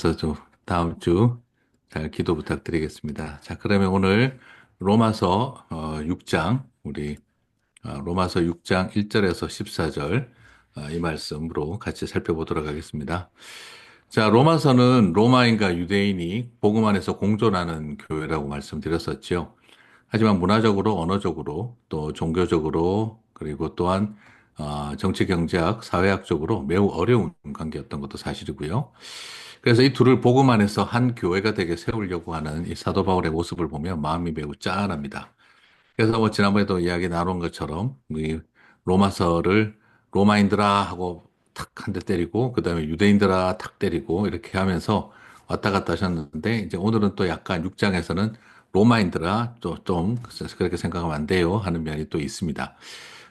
먼저 좀 다음 주 잘 기도 부탁드리겠습니다. 자, 그러면 오늘 로마서 6장, 우리 로마서 6장 1절에서 14절 이 말씀으로 같이 살펴보도록 하겠습니다. 자, 로마서는 로마인과 유대인이 복음 안에서 공존하는 교회라고 말씀드렸었죠. 하지만 문화적으로, 언어적으로, 또 종교적으로, 그리고 또한 정치, 경제학, 사회학적으로 매우 어려운 관계였던 것도 사실이고요. 그래서 이 둘을 복음 안에서 한 교회가 되게 세우려고 하는 이 사도 바울의 모습을 보면 마음이 매우 짠합니다. 그래서 뭐 지난번에도 이야기 나눈 것처럼 이 로마서를 로마인들아 하고 탁 한 대 때리고 그다음에 유대인들아 탁 때리고 이렇게 하면서 왔다 갔다 하셨는데 이제 오늘은 또 약간 6장에서는 로마인들아 좀 그렇게 생각하면 안 돼요 하는 면이 또 있습니다.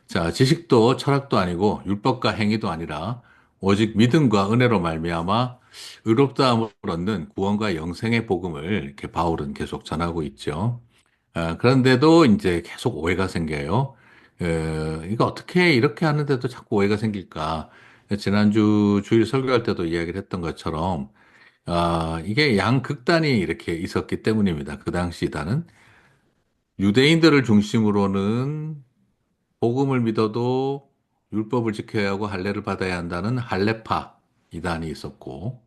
자, 지식도 철학도 아니고 율법과 행위도 아니라 오직 믿음과 은혜로 말미암아 의롭다함을 얻는 구원과 영생의 복음을 이렇게 바울은 계속 전하고 있죠. 그런데도 이제 계속 오해가 생겨요. 이거 어떻게 이렇게 하는데도 자꾸 오해가 생길까? 지난주 주일 설교할 때도 이야기를 했던 것처럼, 이게 양극단이 이렇게 있었기 때문입니다. 그 당시다는. 유대인들을 중심으로는 복음을 믿어도 율법을 지켜야 하고 할례를 받아야 한다는 할례파 이단이 있었고,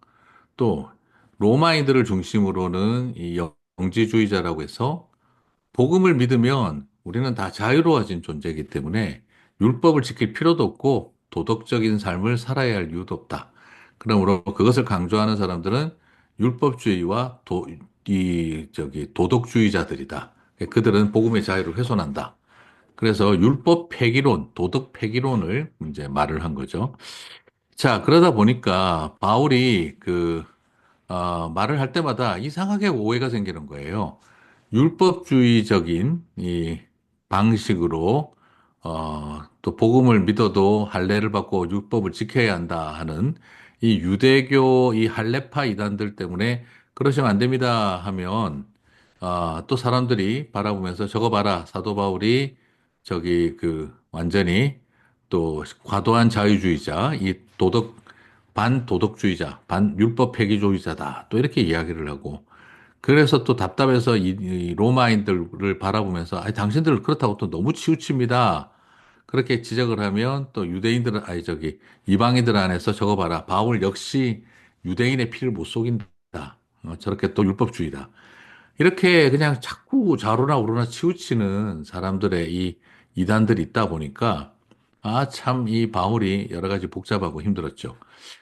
또 로마인들을 중심으로는 이 영지주의자라고 해서 복음을 믿으면 우리는 다 자유로워진 존재이기 때문에 율법을 지킬 필요도 없고 도덕적인 삶을 살아야 할 이유도 없다. 그러므로 그것을 강조하는 사람들은 율법주의와 도덕주의자들이다. 그들은 복음의 자유를 훼손한다. 그래서 율법 폐기론, 도덕 폐기론을 이제 말을 한 거죠. 자, 그러다 보니까 바울이 말을 할 때마다 이상하게 오해가 생기는 거예요. 율법주의적인 이 방식으로 또 복음을 믿어도 할례를 받고 율법을 지켜야 한다 하는 이 유대교 이 할례파 이단들 때문에 그러시면 안 됩니다 하면 또 사람들이 바라보면서 저거 봐라 사도 바울이 저기 완전히 또 과도한 자유주의자 이 반도덕주의자 반율법 폐기주의자다 또 이렇게 이야기를 하고 그래서 또 답답해서 이 로마인들을 바라보면서, 아니, 당신들 그렇다고 또 너무 치우칩니다. 그렇게 지적을 하면 또 유대인들은, 아니, 이방인들 안에서 저거 봐라. 바울 역시 유대인의 피를 못 속인다. 저렇게 또 율법주의다. 이렇게 그냥 자꾸 좌로나 우로나 치우치는 사람들의 이 이단들이 있다 보니까, 참, 이 바울이 여러 가지 복잡하고 힘들었죠.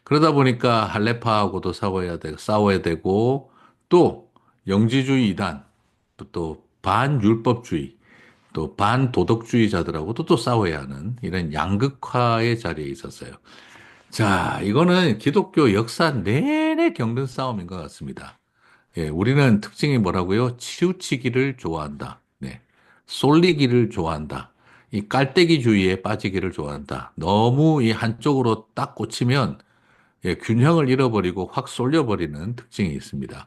그러다 보니까 할레파하고도 싸워야 되고, 또 영지주의 이단, 또 반율법주의, 또 반도덕주의자들하고도 또 싸워야 하는 이런 양극화의 자리에 있었어요. 자, 이거는 기독교 역사 내내 겪는 싸움인 것 같습니다. 예, 우리는 특징이 뭐라고요? 치우치기를 좋아한다. 네. 쏠리기를 좋아한다. 이 깔때기주의에 빠지기를 좋아한다. 너무 이 한쪽으로 딱 꽂히면 예, 균형을 잃어버리고 확 쏠려버리는 특징이 있습니다.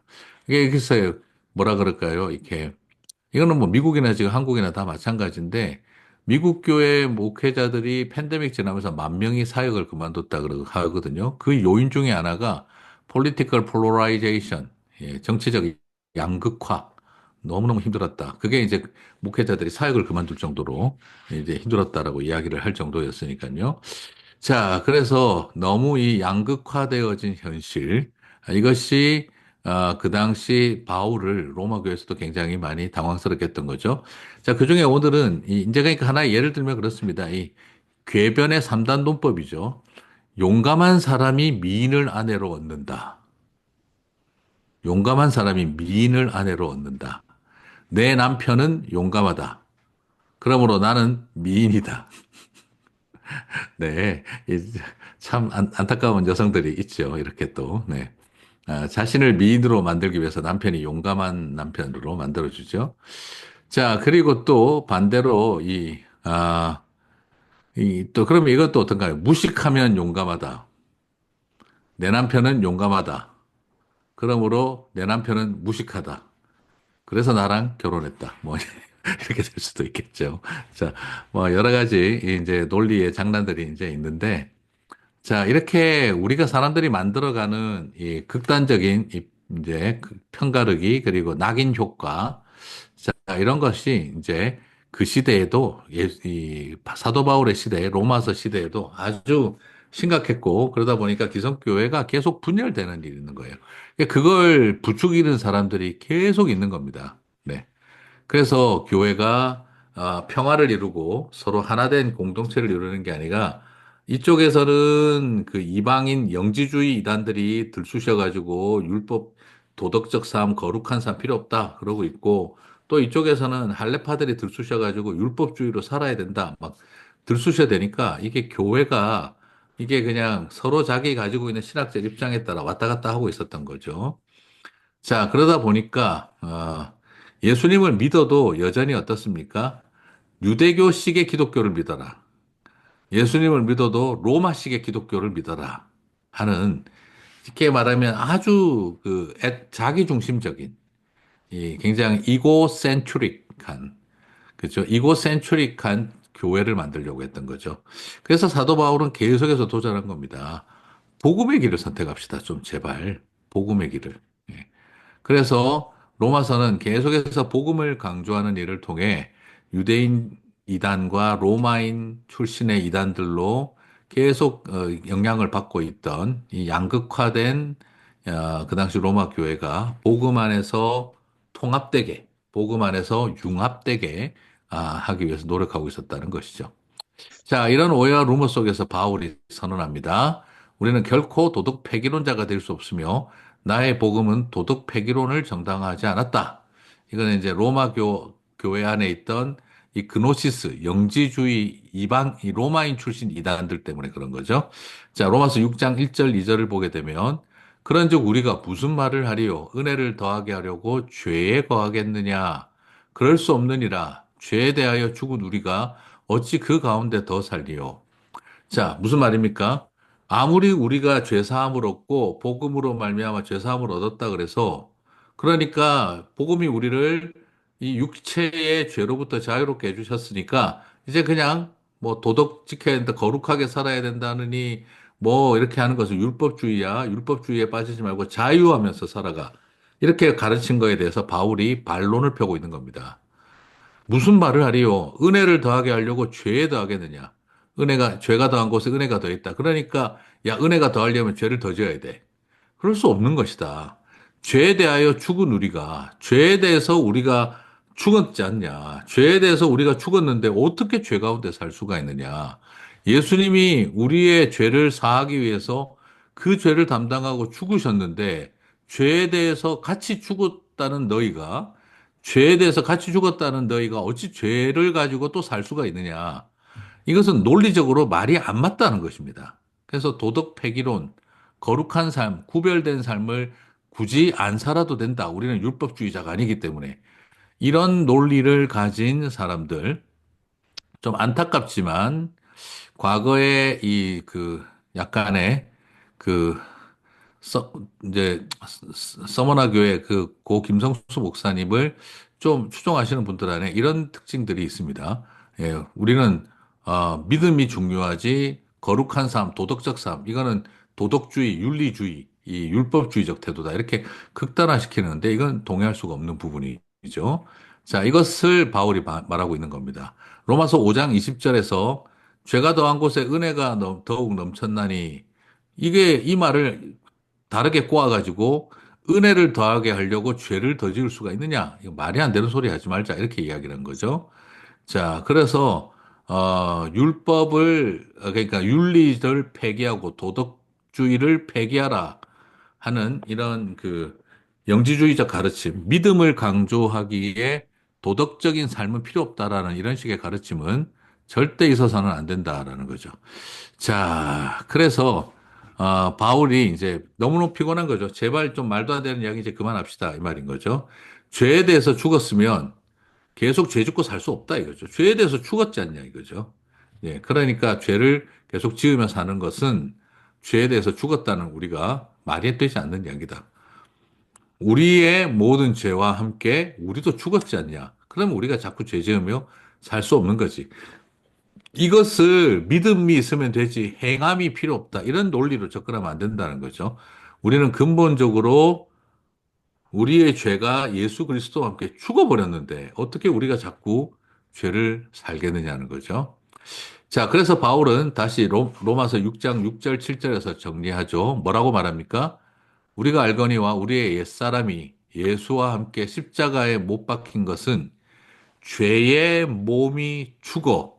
이게 글쎄요, 뭐라 그럴까요? 이렇게 이거는 뭐 미국이나 지금 한국이나 다 마찬가지인데 미국 교회 목회자들이 팬데믹 지나면서 10,000명이 사역을 그만뒀다 그러고 하거든요. 그 요인 중에 하나가 political polarization, 예, 정치적 양극화. 너무너무 힘들었다. 그게 이제 목회자들이 사역을 그만둘 정도로 이제 힘들었다라고 이야기를 할 정도였으니까요. 자, 그래서 너무 이 양극화되어진 현실, 이것이 그 당시 바울을 로마 교회에서도 굉장히 많이 당황스럽게 했던 거죠. 자, 그중에 오늘은 이제 그러니까 하나의 예를 들면 그렇습니다. 이 궤변의 3단 논법이죠. 용감한 사람이 미인을 아내로 얻는다. 용감한 사람이 미인을 아내로 얻는다. 내 남편은 용감하다. 그러므로 나는 미인이다. 네. 참 안타까운 여성들이 있죠. 이렇게 또, 네. 자신을 미인으로 만들기 위해서 남편이 용감한 남편으로 만들어주죠. 자, 그리고 또 반대로 또, 그러면 이것도 어떤가요? 무식하면 용감하다. 내 남편은 용감하다. 그러므로 내 남편은 무식하다. 그래서 나랑 결혼했다. 뭐, 이렇게 될 수도 있겠죠. 자, 뭐, 여러 가지 이제 논리의 장난들이 이제 있는데, 자, 이렇게 우리가 사람들이 만들어가는 이 극단적인 이제 그 편가르기 그리고 낙인 효과. 자, 이런 것이 이제 그 시대에도 이 사도 바울의 시대, 로마서 시대에도 아주 심각했고 그러다 보니까 기성교회가 계속 분열되는 일이 있는 거예요. 그걸 부추기는 사람들이 계속 있는 겁니다. 네. 그래서 교회가 평화를 이루고 서로 하나된 공동체를 이루는 게 아니라 이쪽에서는 그 이방인 영지주의 이단들이 들쑤셔가지고 율법, 도덕적 삶, 거룩한 삶 필요 없다 그러고 있고 또 이쪽에서는 할레파들이 들쑤셔가지고 율법주의로 살아야 된다 막 들쑤셔야 되니까 이게 교회가 이게 그냥 서로 자기 가지고 있는 신학적 입장에 따라 왔다 갔다 하고 있었던 거죠. 자, 그러다 보니까, 예수님을 믿어도 여전히 어떻습니까? 유대교식의 기독교를 믿어라. 예수님을 믿어도 로마식의 기독교를 믿어라. 하는, 쉽게 말하면 아주 자기 중심적인, 이 굉장히 이고센트릭한, 그죠? 이고센트릭한 교회를 만들려고 했던 거죠. 그래서 사도 바울은 계속해서 도전한 겁니다. 복음의 길을 선택합시다. 좀 제발. 복음의 길을. 예. 그래서 로마서는 계속해서 복음을 강조하는 일을 통해 유대인 이단과 로마인 출신의 이단들로 계속 영향을 받고 있던 이 양극화된 그 당시 로마 교회가 복음 안에서 통합되게, 복음 안에서 융합되게 하기 위해서 노력하고 있었다는 것이죠. 자, 이런 오해와 루머 속에서 바울이 선언합니다. 우리는 결코 도덕 폐기론자가 될 수 없으며 나의 복음은 도덕 폐기론을 정당화하지 않았다. 이거는 이제 교회 안에 있던 이 그노시스, 영지주의 이 로마인 출신 이단들 때문에 그런 거죠. 자, 로마서 6장 1절 2절을 보게 되면 그런즉 우리가 무슨 말을 하리요? 은혜를 더하게 하려고 죄에 거하겠느냐? 그럴 수 없느니라. 죄에 대하여 죽은 우리가 어찌 그 가운데 더 살리요? 자, 무슨 말입니까? 아무리 우리가 죄 사함을 얻고 복음으로 말미암아 죄 사함을 얻었다 그래서 그러니까 복음이 우리를 이 육체의 죄로부터 자유롭게 해주셨으니까 이제 그냥 뭐 도덕 지켜야 된다, 거룩하게 살아야 된다느니 뭐 이렇게 하는 것은 율법주의야. 율법주의에 빠지지 말고 자유하면서 살아가. 이렇게 가르친 거에 대해서 바울이 반론을 펴고 있는 겁니다. 무슨 말을 하리요? 은혜를 더하게 하려고 죄에 더하겠느냐? 죄가 더한 곳에 은혜가 더했다. 그러니까, 야, 은혜가 더하려면 죄를 더 지어야 돼. 그럴 수 없는 것이다. 죄에 대하여 죽은 우리가, 죄에 대해서 우리가 죽었지 않냐. 죄에 대해서 우리가 죽었는데 어떻게 죄 가운데 살 수가 있느냐. 예수님이 우리의 죄를 사하기 위해서 그 죄를 담당하고 죽으셨는데, 죄에 대해서 같이 죽었다는 너희가, 죄에 대해서 같이 죽었다는 너희가 어찌 죄를 가지고 또 살 수가 있느냐. 이것은 논리적으로 말이 안 맞다는 것입니다. 그래서 도덕 폐기론, 거룩한 삶, 구별된 삶을 굳이 안 살아도 된다. 우리는 율법주의자가 아니기 때문에. 이런 논리를 가진 사람들, 좀 안타깝지만, 과거에 약간의 그 이제 서머나 교회 그 고 김성수 목사님을 좀 추종하시는 분들 안에 이런 특징들이 있습니다. 예, 우리는 믿음이 중요하지 거룩한 삶, 도덕적 삶 이거는 도덕주의, 윤리주의, 이 율법주의적 태도다 이렇게 극단화시키는데 이건 동의할 수가 없는 부분이죠. 자, 이것을 바울이 말하고 있는 겁니다. 로마서 5장 20절에서 죄가 더한 곳에 은혜가 더욱 넘쳤나니 이게 이 말을 다르게 꼬아가지고 은혜를 더하게 하려고 죄를 더 지을 수가 있느냐? 이거 말이 안 되는 소리 하지 말자. 이렇게 이야기를 한 거죠. 자, 그래서, 그러니까 윤리를 폐기하고 도덕주의를 폐기하라 하는 이런 영지주의적 가르침, 믿음을 강조하기에 도덕적인 삶은 필요 없다라는 이런 식의 가르침은 절대 있어서는 안 된다라는 거죠. 자, 그래서 바울이 이제 너무너무 피곤한 거죠. 제발 좀 말도 안 되는 이야기 이제 그만합시다. 이 말인 거죠. 죄에 대해서 죽었으면 계속 죄 짓고 살 수 없다 이거죠. 죄에 대해서 죽었지 않냐 이거죠. 예, 그러니까 죄를 계속 지으며 사는 것은 죄에 대해서 죽었다는 우리가 말이 되지 않는 이야기다. 우리의 모든 죄와 함께 우리도 죽었지 않냐. 그러면 우리가 자꾸 죄 지으며 살 수 없는 거지. 이것을 믿음이 있으면 되지 행함이 필요 없다. 이런 논리로 접근하면 안 된다는 거죠. 우리는 근본적으로 우리의 죄가 예수 그리스도와 함께 죽어버렸는데 어떻게 우리가 자꾸 죄를 살겠느냐는 거죠. 자, 그래서 바울은 다시 로마서 6장 6절 7절에서 정리하죠. 뭐라고 말합니까? 우리가 알거니와 우리의 옛사람이 예수와 함께 십자가에 못 박힌 것은 죄의 몸이 죽어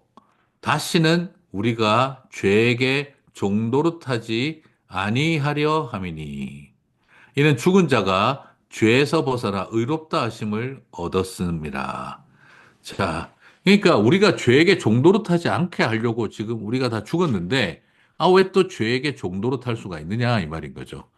다시는 우리가 죄에게 종노릇하지 아니하려 함이니 이는 죽은 자가 죄에서 벗어나 의롭다 하심을 얻었습니다. 자, 그러니까 우리가 죄에게 종노릇하지 않게 하려고 지금 우리가 다 죽었는데 왜 또 죄에게 종노릇할 수가 있느냐 이 말인 거죠.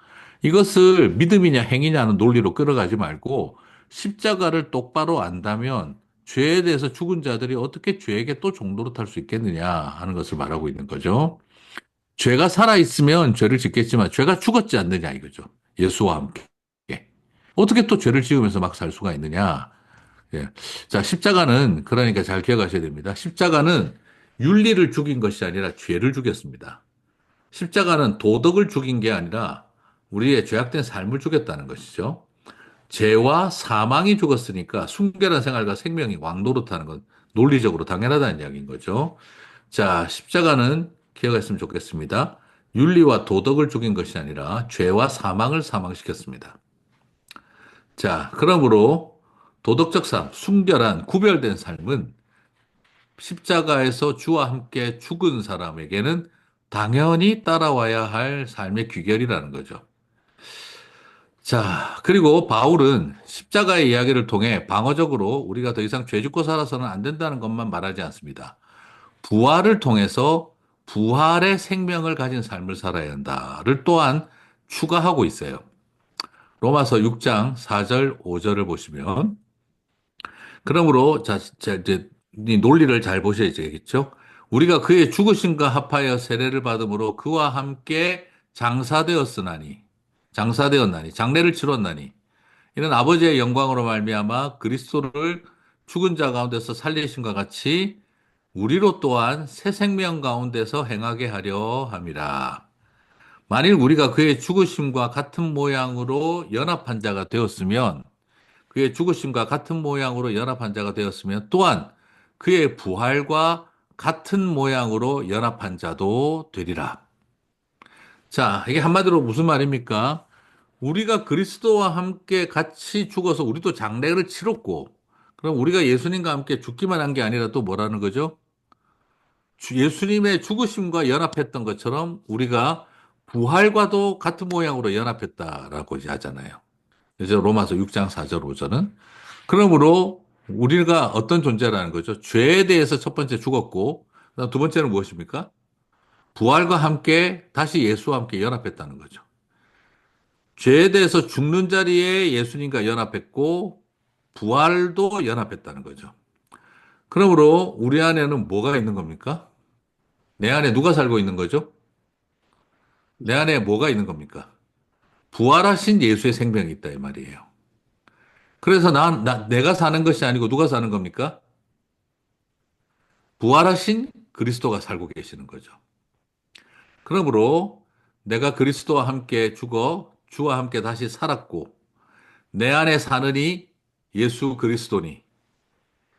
이것을 믿음이냐 행위냐는 논리로 끌어가지 말고 십자가를 똑바로 안다면 죄에 대해서 죽은 자들이 어떻게 죄에게 또 종노릇할 수 있겠느냐 하는 것을 말하고 있는 거죠. 죄가 살아있으면 죄를 짓겠지만 죄가 죽었지 않느냐 이거죠. 예수와 함께. 어떻게 또 죄를 지으면서 막 살 수가 있느냐. 예. 자, 십자가는 그러니까 잘 기억하셔야 됩니다. 십자가는 윤리를 죽인 것이 아니라 죄를 죽였습니다. 십자가는 도덕을 죽인 게 아니라 우리의 죄악된 삶을 죽였다는 것이죠. 죄와 사망이 죽었으니까 순결한 생활과 생명이 왕노릇하는 건 논리적으로 당연하다는 이야기인 거죠. 자, 십자가는 기억했으면 좋겠습니다. 윤리와 도덕을 죽인 것이 아니라 죄와 사망을 사망시켰습니다. 자, 그러므로 도덕적 삶, 순결한 구별된 삶은 십자가에서 주와 함께 죽은 사람에게는 당연히 따라와야 할 삶의 귀결이라는 거죠. 자, 그리고 바울은 십자가의 이야기를 통해 방어적으로 우리가 더 이상 죄 짓고 살아서는 안 된다는 것만 말하지 않습니다. 부활을 통해서 부활의 생명을 가진 삶을 살아야 한다를 또한 추가하고 있어요. 로마서 6장 4절, 5절을 보시면 그러므로 이제 이 논리를 잘 보셔야겠죠. 우리가 그의 죽으심과 합하여 세례를 받음으로 그와 함께 장사되었나니 장례를 치렀나니 이는 아버지의 영광으로 말미암아 그리스도를 죽은 자 가운데서 살리심과 같이 우리로 또한 새 생명 가운데서 행하게 하려 함이라. 만일 우리가 그의 죽으심과 같은 모양으로 연합한 자가 되었으면 그의 죽으심과 같은 모양으로 연합한 자가 되었으면 또한 그의 부활과 같은 모양으로 연합한 자도 되리라. 자, 이게 한마디로 무슨 말입니까? 우리가 그리스도와 함께 같이 죽어서 우리도 장례를 치렀고, 그럼 우리가 예수님과 함께 죽기만 한 게 아니라 또 뭐라는 거죠? 예수님의 죽으심과 연합했던 것처럼 우리가 부활과도 같은 모양으로 연합했다라고 이제 하잖아요. 그래서 로마서 6장 4절 5절은 그러므로 우리가 어떤 존재라는 거죠? 죄에 대해서 첫 번째 죽었고, 그다음 두 번째는 무엇입니까? 부활과 함께 다시 예수와 함께 연합했다는 거죠. 죄에 대해서 죽는 자리에 예수님과 연합했고, 부활도 연합했다는 거죠. 그러므로 우리 안에는 뭐가 있는 겁니까? 내 안에 누가 살고 있는 거죠? 내 안에 뭐가 있는 겁니까? 부활하신 예수의 생명이 있다, 이 말이에요. 그래서 내가 사는 것이 아니고 누가 사는 겁니까? 부활하신 그리스도가 살고 계시는 거죠. 그러므로 내가 그리스도와 함께 죽어 주와 함께 다시 살았고 내 안에 사느니 예수 그리스도니.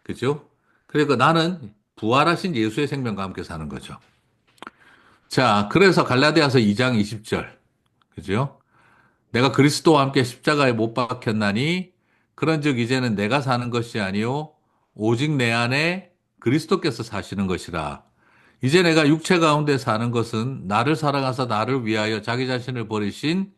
그죠? 그러니까 나는 부활하신 예수의 생명과 함께 사는 거죠. 자, 그래서 갈라디아서 2장 20절. 그죠? 내가 그리스도와 함께 십자가에 못 박혔나니 그런즉 이제는 내가 사는 것이 아니요 오직 내 안에 그리스도께서 사시는 것이라. 이제 내가 육체 가운데 사는 것은 나를 사랑하사 나를 위하여 자기 자신을 버리신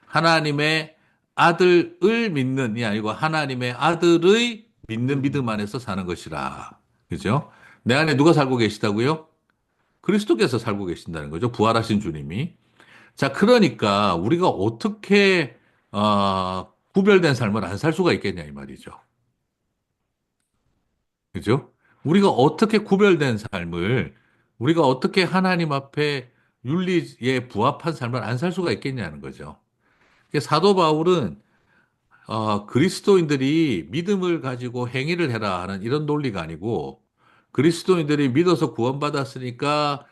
하나님의 아들을 믿는이 아니고 하나님의 아들의 믿는 믿음 안에서 사는 것이라. 그죠? 내 안에 누가 살고 계시다고요? 그리스도께서 살고 계신다는 거죠. 부활하신 주님이. 자, 그러니까 우리가 어떻게 구별된 삶을 안 살 수가 있겠냐 이 말이죠. 그죠? 우리가 어떻게 구별된 삶을 우리가 어떻게 하나님 앞에 윤리에 부합한 삶을 안 살 수가 있겠냐는 거죠. 사도 바울은 그리스도인들이 믿음을 가지고 행위를 해라 하는 이런 논리가 아니고 그리스도인들이 믿어서 구원받았으니까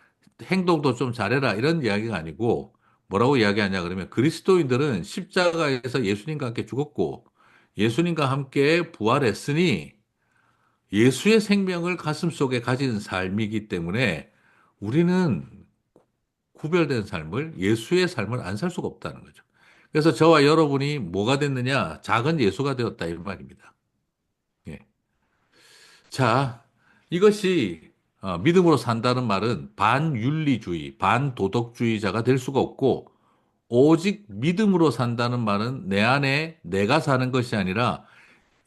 행동도 좀 잘해라 이런 이야기가 아니고 뭐라고 이야기하냐 그러면 그리스도인들은 십자가에서 예수님과 함께 죽었고 예수님과 함께 부활했으니 예수의 생명을 가슴속에 가진 삶이기 때문에 우리는 구별된 삶을 예수의 삶을 안 살 수가 없다는 거죠. 그래서 저와 여러분이 뭐가 됐느냐? 작은 예수가 되었다 이 말입니다. 예. 자, 이것이 믿음으로 산다는 말은 반윤리주의, 반도덕주의자가 될 수가 없고 오직 믿음으로 산다는 말은 내 안에 내가 사는 것이 아니라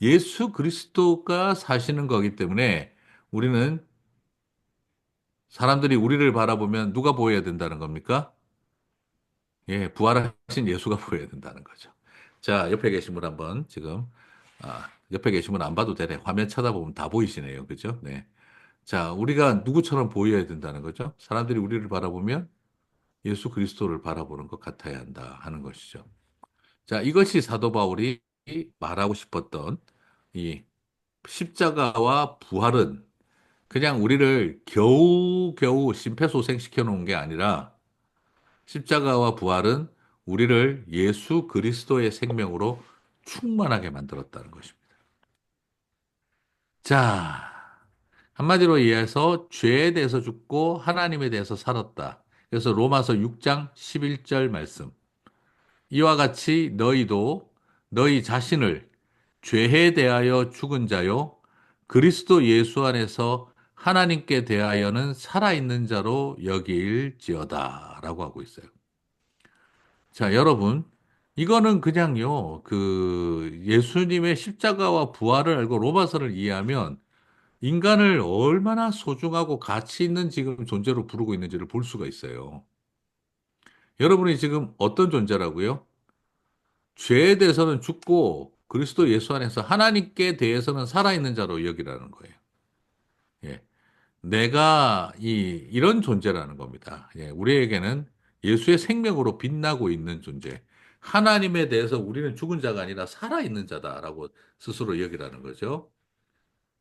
예수 그리스도가 사시는 거기 때문에 우리는 사람들이 우리를 바라보면 누가 보여야 된다는 겁니까? 예, 부활하신 예수가 보여야 된다는 거죠. 자, 옆에 계신 분 한번 지금, 옆에 계신 분 안 봐도 되네. 화면 쳐다보면 다 보이시네요. 그죠? 네. 자, 우리가 누구처럼 보여야 된다는 거죠? 사람들이 우리를 바라보면 예수 그리스도를 바라보는 것 같아야 한다 하는 것이죠. 자, 이것이 사도 바울이 말하고 싶었던 이 십자가와 부활은 그냥 우리를 겨우겨우 심폐소생시켜 놓은 게 아니라 십자가와 부활은 우리를 예수 그리스도의 생명으로 충만하게 만들었다는 것입니다. 자, 한마디로 이해해서 죄에 대해서 죽고 하나님에 대해서 살았다. 그래서 로마서 6장 11절 말씀. 이와 같이 너희도 너희 자신을 죄에 대하여 죽은 자요 그리스도 예수 안에서 하나님께 대하여는 살아있는 자로 여길지어다라고 하고 있어요. 자, 여러분, 이거는 그냥요, 예수님의 십자가와 부활을 알고 로마서를 이해하면 인간을 얼마나 소중하고 가치 있는 지금 존재로 부르고 있는지를 볼 수가 있어요. 여러분이 지금 어떤 존재라고요? 죄에 대해서는 죽고 그리스도 예수 안에서 하나님께 대해서는 살아있는 자로 여기라는 거예요. 예. 내가 이런 존재라는 겁니다. 예. 우리에게는 예수의 생명으로 빛나고 있는 존재. 하나님에 대해서 우리는 죽은 자가 아니라 살아있는 자다라고 스스로 여기라는 거죠.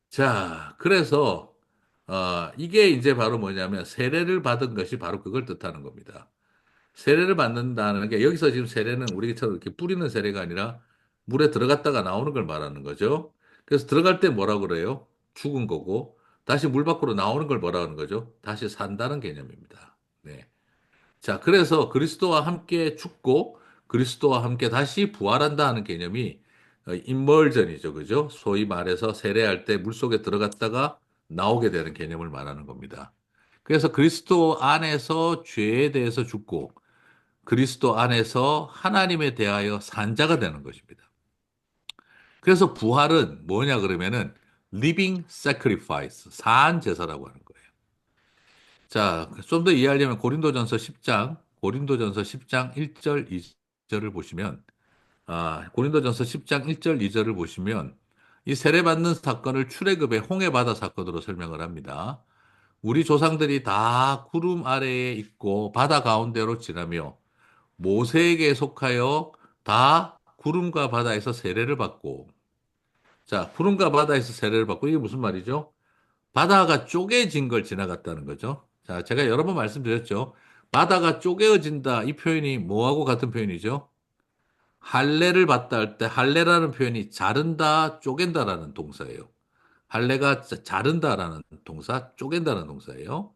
자, 그래서, 이게 이제 바로 뭐냐면 세례를 받은 것이 바로 그걸 뜻하는 겁니다. 세례를 받는다는 게 여기서 지금 세례는 우리처럼 이렇게 뿌리는 세례가 아니라 물에 들어갔다가 나오는 걸 말하는 거죠. 그래서 들어갈 때 뭐라 그래요? 죽은 거고 다시 물 밖으로 나오는 걸 뭐라 하는 거죠? 다시 산다는 개념입니다. 네. 자, 그래서 그리스도와 함께 죽고 그리스도와 함께 다시 부활한다 하는 개념이 인멀전이죠. 그죠? 소위 말해서 세례할 때 물속에 들어갔다가 나오게 되는 개념을 말하는 겁니다. 그래서 그리스도 안에서 죄에 대해서 죽고 그리스도 안에서 하나님에 대하여 산자가 되는 것입니다. 그래서 부활은 뭐냐 그러면은 living sacrifice, 산 제사라고 하는 거예요. 자, 좀 더 이해하려면 고린도전서 10장 1절 2절을 보시면 고린도전서 10장 1절 2절을 보시면 이 세례받는 사건을 출애굽의 홍해바다 사건으로 설명을 합니다. 우리 조상들이 다 구름 아래에 있고 바다 가운데로 지나며 모세에게 속하여 다 구름과 바다에서 세례를 받고, 자, 구름과 바다에서 세례를 받고, 이게 무슨 말이죠? 바다가 쪼개진 걸 지나갔다는 거죠. 자, 제가 여러 번 말씀드렸죠. 바다가 쪼개어진다. 이 표현이 뭐하고 같은 표현이죠? 할례를 받다 할 때 할례라는 표현이 자른다, 쪼갠다라는 동사예요. 할례가 자른다라는 동사, 쪼갠다는 동사예요.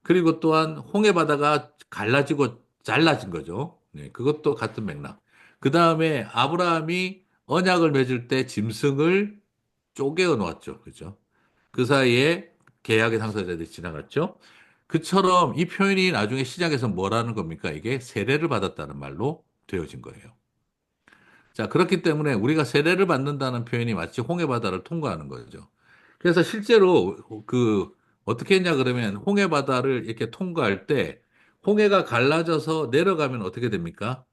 그리고 또한 홍해 바다가 갈라지고 잘라진 거죠. 네, 그것도 같은 맥락. 그 다음에 아브라함이 언약을 맺을 때 짐승을 쪼개어 놓았죠. 그죠? 그 사이에 계약의 당사자들이 지나갔죠. 그처럼 이 표현이 나중에 시작에서 뭐라는 겁니까? 이게 세례를 받았다는 말로 되어진 거예요. 자, 그렇기 때문에 우리가 세례를 받는다는 표현이 마치 홍해바다를 통과하는 거죠. 그래서 실제로 어떻게 했냐 그러면 홍해바다를 이렇게 통과할 때 홍해가 갈라져서 내려가면 어떻게 됩니까?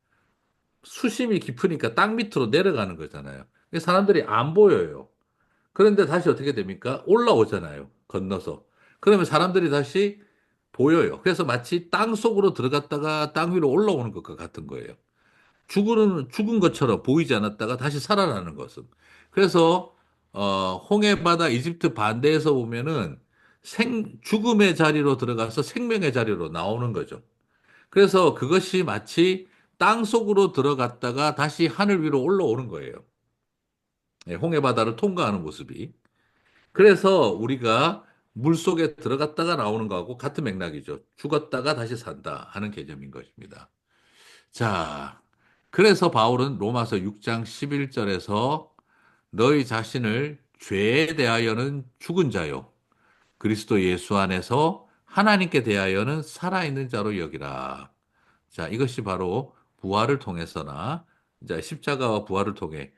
수심이 깊으니까 땅 밑으로 내려가는 거잖아요. 그래서 사람들이 안 보여요. 그런데 다시 어떻게 됩니까? 올라오잖아요. 건너서. 그러면 사람들이 다시 보여요. 그래서 마치 땅 속으로 들어갔다가 땅 위로 올라오는 것과 같은 거예요. 죽은 것처럼 보이지 않았다가 다시 살아나는 것은. 그래서 홍해 바다 이집트 반대에서 보면은 죽음의 자리로 들어가서 생명의 자리로 나오는 거죠. 그래서 그것이 마치 땅 속으로 들어갔다가 다시 하늘 위로 올라오는 거예요. 예, 홍해 바다를 통과하는 모습이. 그래서 우리가 물 속에 들어갔다가 나오는 거하고 같은 맥락이죠. 죽었다가 다시 산다 하는 개념인 것입니다. 자, 그래서 바울은 로마서 6장 11절에서 너희 자신을 죄에 대하여는 죽은 자요. 그리스도 예수 안에서 하나님께 대하여는 살아있는 자로 여기라. 자, 이것이 바로 부활을 통해서나 이제 십자가와 부활을 통해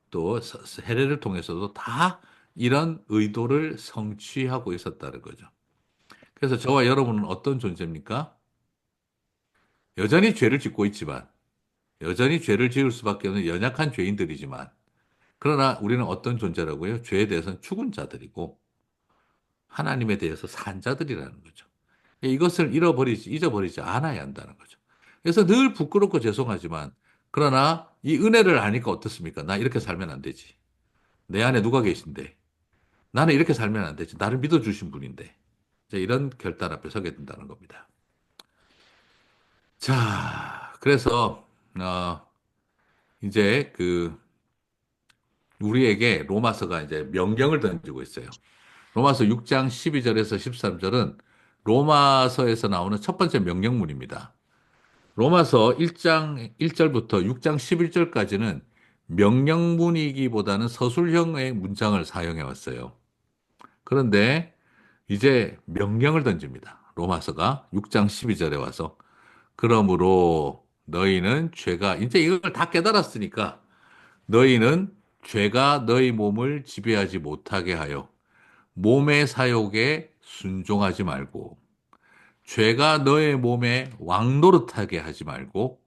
또 세례를 통해서도 다 이런 의도를 성취하고 있었다는 거죠. 그래서 저와 여러분은 어떤 존재입니까? 여전히 죄를 짓고 있지만, 여전히 죄를 지을 수밖에 없는 연약한 죄인들이지만, 그러나 우리는 어떤 존재라고요? 죄에 대해서는 죽은 자들이고, 하나님에 대해서 산 자들이라는 거죠. 이것을 잊어버리지 않아야 한다는 거죠. 그래서 늘 부끄럽고 죄송하지만, 그러나 이 은혜를 아니까 어떻습니까? 나 이렇게 살면 안 되지. 내 안에 누가 계신데. 나는 이렇게 살면 안 되지. 나를 믿어주신 분인데. 이제 이런 결단 앞에 서게 된다는 겁니다. 자, 그래서, 이제 우리에게 로마서가 이제 명령을 던지고 있어요. 로마서 6장 12절에서 13절은 로마서에서 나오는 첫 번째 명령문입니다. 로마서 1장 1절부터 6장 11절까지는 명령문이기보다는 서술형의 문장을 사용해 왔어요. 그런데 이제 명령을 던집니다. 로마서가 6장 12절에 와서 그러므로 너희는 죄가 이제 이걸 다 깨달았으니까 너희는 죄가 너희 몸을 지배하지 못하게 하여 몸의 사욕에 순종하지 말고 죄가 너의 몸에 왕노릇하게 하지 말고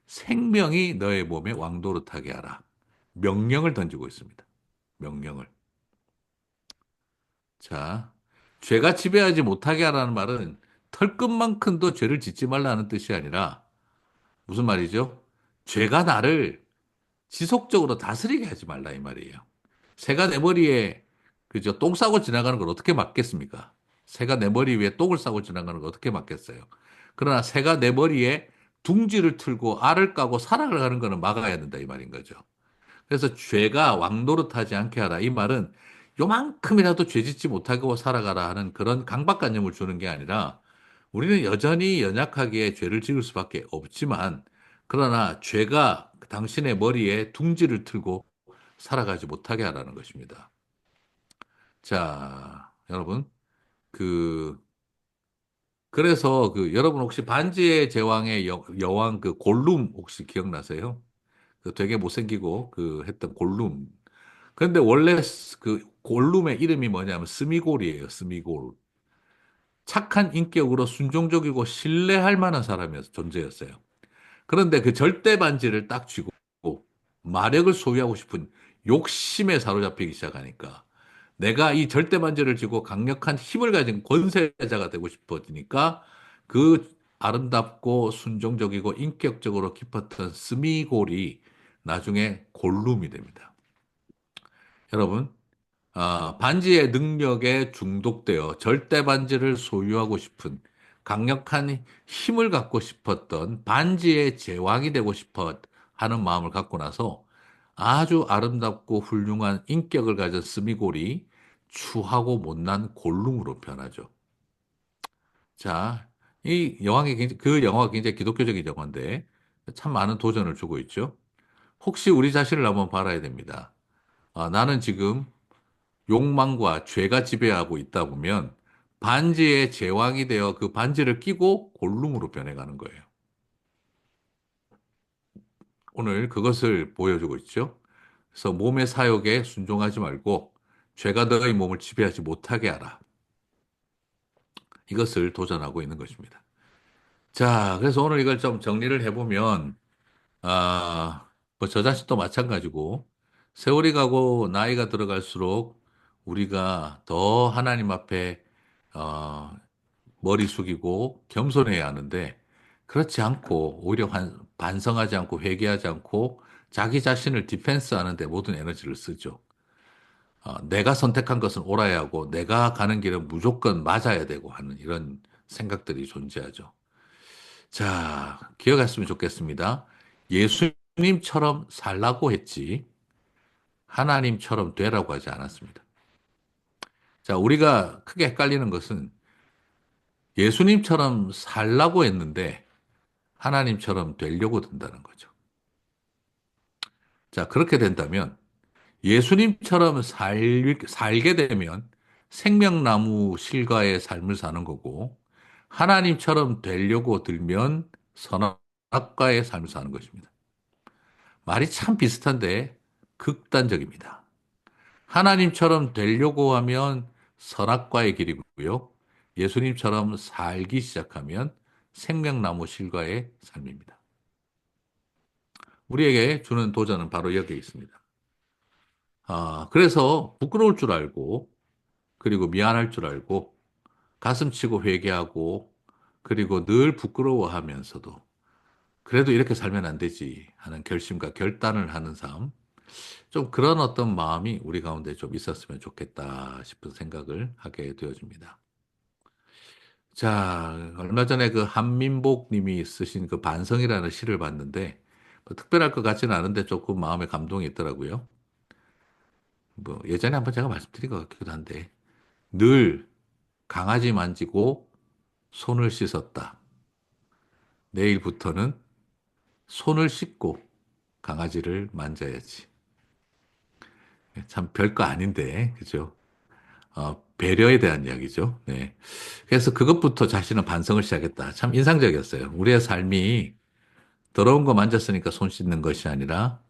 생명이 너의 몸에 왕노릇하게 하라. 명령을 던지고 있습니다. 명령을. 자, 죄가 지배하지 못하게 하라는 말은 털끝만큼도 죄를 짓지 말라는 뜻이 아니라 무슨 말이죠? 죄가 나를 지속적으로 다스리게 하지 말라 이 말이에요. 새가 내 머리에 그죠? 똥 싸고 지나가는 걸 어떻게 막겠습니까? 새가 내 머리 위에 똥을 싸고 지나가는 걸 어떻게 막겠어요? 그러나 새가 내 머리에 둥지를 틀고 알을 까고 살아가는 거는 막아야 된다 이 말인 거죠. 그래서 죄가 왕노릇하지 않게 하라. 이 말은 요만큼이라도 죄 짓지 못하고 살아가라 하는 그런 강박관념을 주는 게 아니라 우리는 여전히 연약하기에 죄를 지을 수밖에 없지만 그러나 죄가 당신의 머리에 둥지를 틀고 살아가지 못하게 하라는 것입니다. 자, 여러분, 그, 그래서 여러분 혹시 반지의 제왕의 여왕 그 골룸 혹시 기억나세요? 그 되게 못생기고 했던 골룸. 그런데 원래 그 골룸의 이름이 뭐냐면 스미골이에요. 스미골. 착한 인격으로 순종적이고 신뢰할 만한 사람이었 존재였어요. 그런데 그 절대 반지를 딱 쥐고 마력을 소유하고 싶은 욕심에 사로잡히기 시작하니까 내가 이 절대 반지를 쥐고 강력한 힘을 가진 권세자가 되고 싶어지니까 그 아름답고 순종적이고 인격적으로 깊었던 스미골이 나중에 골룸이 됩니다. 여러분, 반지의 능력에 중독되어 절대 반지를 소유하고 싶은 강력한 힘을 갖고 싶었던 반지의 제왕이 되고 싶어 하는 마음을 갖고 나서 아주 아름답고 훌륭한 인격을 가진 스미골이 추하고 못난 골룸으로 변하죠. 자, 그 영화가 굉장히 기독교적인 영화인데 참 많은 도전을 주고 있죠. 혹시 우리 자신을 한번 바라야 됩니다. 나는 지금 욕망과 죄가 지배하고 있다 보면 반지의 제왕이 되어 그 반지를 끼고 골룸으로 변해가는 거예요. 오늘 그것을 보여주고 있죠. 그래서 몸의 사욕에 순종하지 말고 죄가 너의 몸을 지배하지 못하게 하라. 이것을 도전하고 있는 것입니다. 자, 그래서 오늘 이걸 좀 정리를 해보면, 뭐 저 자신도 마찬가지고, 세월이 가고 나이가 들어갈수록 우리가 더 하나님 앞에, 어, 머리 숙이고 겸손해야 하는데 그렇지 않고 오히려 반성하지 않고 회개하지 않고 자기 자신을 디펜스 하는데 모든 에너지를 쓰죠. 내가 선택한 것은 옳아야 하고 내가 가는 길은 무조건 맞아야 되고 하는 이런 생각들이 존재하죠. 자, 기억했으면 좋겠습니다. 예수님처럼 살라고 했지 하나님처럼 되라고 하지 않았습니다. 자, 우리가 크게 헷갈리는 것은 예수님처럼 살라고 했는데 하나님처럼 되려고 든다는 거죠. 자, 그렇게 된다면 예수님처럼 살게 되면 생명나무 실과의 삶을 사는 거고 하나님처럼 되려고 들면 선악과의 삶을 사는 것입니다. 말이 참 비슷한데 극단적입니다. 하나님처럼 되려고 하면 선악과의 길이고요. 예수님처럼 살기 시작하면 생명나무 실과의 삶입니다. 우리에게 주는 도전은 바로 여기에 있습니다. 그래서 부끄러울 줄 알고, 그리고 미안할 줄 알고, 가슴 치고 회개하고, 그리고 늘 부끄러워하면서도, 그래도 이렇게 살면 안 되지 하는 결심과 결단을 하는 삶, 좀 그런 어떤 마음이 우리 가운데 좀 있었으면 좋겠다 싶은 생각을 하게 되어집니다. 자, 얼마 전에 그 한민복 님이 쓰신 그 반성이라는 시를 봤는데, 뭐 특별할 것 같지는 않은데 조금 마음에 감동이 있더라고요. 뭐 예전에 한번 제가 말씀드린 것 같기도 한데, 늘 강아지 만지고 손을 씻었다. 내일부터는 손을 씻고 강아지를 만져야지. 참 별거 아닌데, 그죠? 배려에 대한 이야기죠. 네. 그래서 그것부터 자신은 반성을 시작했다. 참 인상적이었어요. 우리의 삶이 더러운 거 만졌으니까 손 씻는 것이 아니라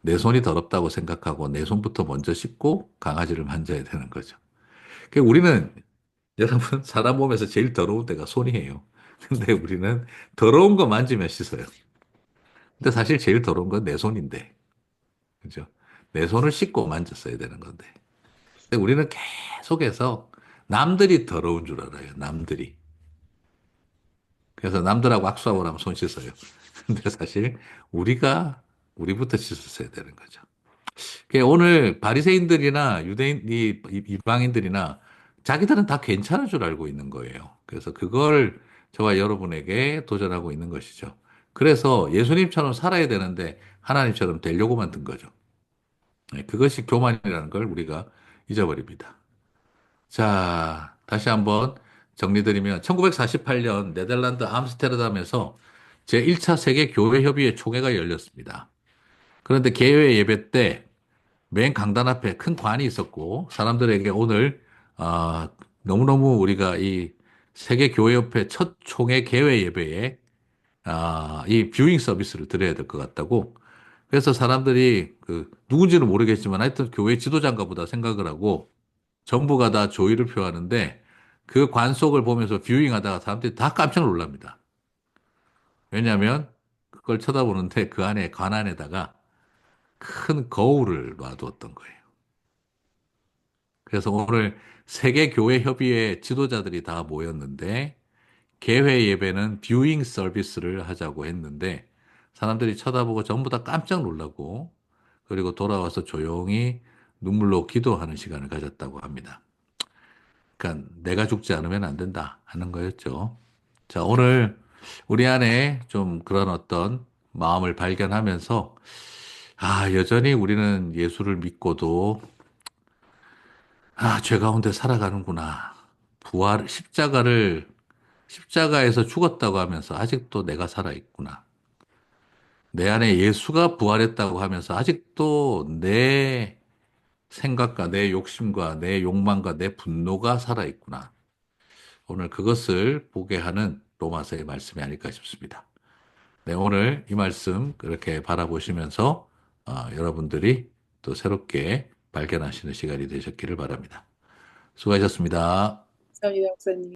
내 손이 더럽다고 생각하고 내 손부터 먼저 씻고 강아지를 만져야 되는 거죠. 우리는 여러분 사람 몸에서 제일 더러운 데가 손이에요. 근데 우리는 더러운 거 만지면 씻어요. 근데 사실 제일 더러운 건 내 손인데. 그죠? 내 손을 씻고 만졌어야 되는 건데. 근데 우리는 계속해서 남들이 더러운 줄 알아요. 남들이. 그래서 남들하고 악수하고 나면 손 씻어요. 근데 사실 우리가 우리부터 씻었어야 되는 거죠. 오늘 바리새인들이나 유대인, 이방인들이나 자기들은 다 괜찮은 줄 알고 있는 거예요. 그래서 그걸 저와 여러분에게 도전하고 있는 것이죠. 그래서 예수님처럼 살아야 되는데 하나님처럼 되려고만 든 거죠. 네, 그것이 교만이라는 걸 우리가 잊어버립니다. 자, 다시 한번 정리드리면 1948년 네덜란드 암스테르담에서 제1차 세계 교회 협의회 총회가 열렸습니다. 그런데 개회 예배 때 맨 강단 앞에 큰 관이 있었고 사람들에게 오늘 아, 너무너무 우리가 이 세계 교회협회 첫 총회 개회 예배에 이 뷰잉 서비스를 드려야 될 것 같다고. 그래서 사람들이 그 누군지는 모르겠지만 하여튼 교회 지도자인가 보다 생각을 하고 전부가 다 조의를 표하는데 그 관속을 보면서 뷰잉 하다가 사람들이 다 깜짝 놀랍니다. 왜냐하면 그걸 쳐다보는데 그 안에 관 안에다가 큰 거울을 놔두었던 거예요. 그래서 오늘 세계교회협의회 지도자들이 다 모였는데 개회 예배는 뷰잉 서비스를 하자고 했는데 사람들이 쳐다보고 전부 다 깜짝 놀라고 그리고 돌아와서 조용히 눈물로 기도하는 시간을 가졌다고 합니다. 그러니까 내가 죽지 않으면 안 된다 하는 거였죠. 자, 오늘 우리 안에 좀 그런 어떤 마음을 발견하면서 여전히 우리는 예수를 믿고도 죄 가운데 살아가는구나. 십자가에서 죽었다고 하면서 아직도 내가 살아있구나. 내 안에 예수가 부활했다고 하면서 아직도 내 생각과 내 욕심과 내 욕망과 내 분노가 살아있구나. 오늘 그것을 보게 하는 로마서의 말씀이 아닐까 싶습니다. 네, 오늘 이 말씀 그렇게 바라보시면서 여러분들이 또 새롭게 발견하시는 시간이 되셨기를 바랍니다. 수고하셨습니다. 감사합니다, 목사님.